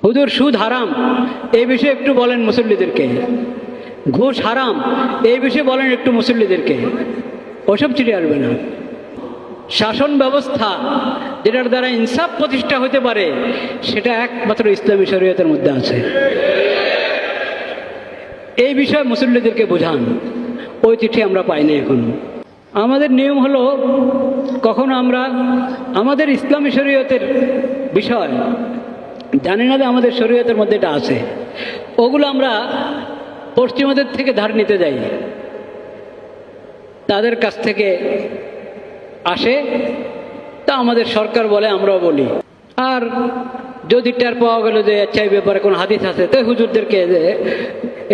হুজুর সুদ হারাম এই বিষয়ে একটু বলেন মুসল্লিদেরকে। ঘুষ হারাম এই বিষয়ে বলেন একটু মুসল্লিদেরকে। ওসব চিঠি আসবে না। শাসন ব্যবস্থা যেটার দ্বারা ইনসাফ প্রতিষ্ঠা হতে পারে সেটা একমাত্র ইসলামী শরীয়তের মধ্যে আছে। এই বিষয়ে মুসল্লিদেরকে বোঝান। ওই চিঠি আমরা পাইনি এখন। আমাদের নিয়ম হলো, কখনো আমরা আমাদের ইসলামী শরীয়তের বিষয় জানি না যে আমাদের শরীয়তের মধ্যে এটা আছে, ওগুলো আমরা পশ্চিমাদের থেকে ধার নিতে যাই। তাদের কাছ থেকে আসে, তা আমাদের সরকার বলে, আমরাও বলি। আর যদি টের পাওয়া গেল যে আচ্ছা এই ব্যাপারে কোনো হাদিস আছে, তো হুজুরদেরকে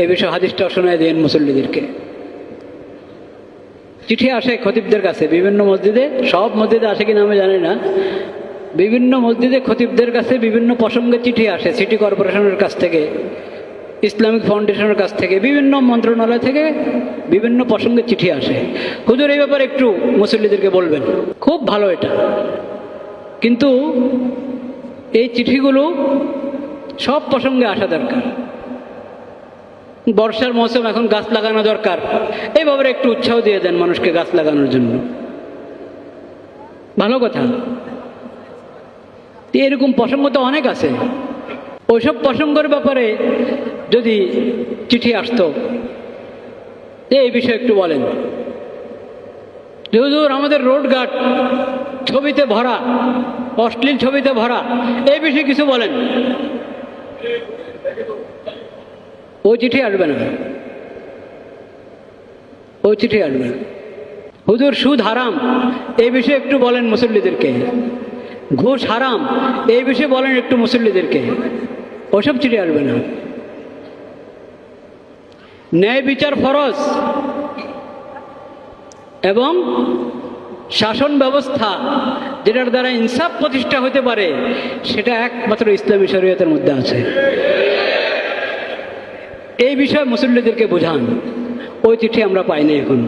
এই বিষয়ে হাদিসটা শোনায় দেন মুসল্লিদেরকে। চিঠি আসে খতিবদের কাছে বিভিন্ন মসজিদে, সব মসজিদে আসে কিনা আমি জানি না। বিভিন্ন মসজিদে খতিবদের কাছে বিভিন্ন প্রসঙ্গে চিঠি আসে, সিটি কর্পোরেশনের কাছ থেকে, ইসলামিক ফাউন্ডেশনের কাছ থেকে, বিভিন্ন মন্ত্রণালয় থেকে বিভিন্ন প্রসঙ্গে চিঠি আসে। হুজুর এই ব্যাপারে একটু মুসল্লিদেরকে বলবেন। খুব ভালো এটা, কিন্তু এই চিঠিগুলো সব প্রসঙ্গে আসা দরকার। বর্ষার মৌসুম, এখন গাছ লাগানো দরকার, এই ব্যাপারে একটু উৎসাহ দিয়ে দেন মানুষকে গাছ লাগানোর জন্য। ভালো কথা। এরকম প্রসঙ্গ তো অনেক আছে। ওইসব প্রসঙ্গের ব্যাপারে যদি চিঠি আসতো, এই বিষয়ে একটু বলেন। হুজুর আমাদের রোডঘাট ছবিতে ভরা, অশ্লীল ছবিতে ভরা, এই বিষয়ে কিছু বলেন। ওই চিঠি আসবে না, ওই চিঠি আসবে না। হুজুর সুদ হারাম এই বিষয়ে একটু বলেন মুসল্লিদেরকে। ঘুষ হারাম এই বিষয়ে বলেন একটু মুসল্লিদেরকে। ওসব চিঠি আসবে না। ন্যায় বিচার ফরজ এবং শাসন ব্যবস্থা যেটার দ্বারা ইনসাফ প্রতিষ্ঠা হতে পারে সেটা একমাত্র ইসলামী শরীয়তের মধ্যে আছে। এই বিষয়ে মুসল্লিদেরকে বোঝান। ওই চিঠি আমরা পাইনি এখন।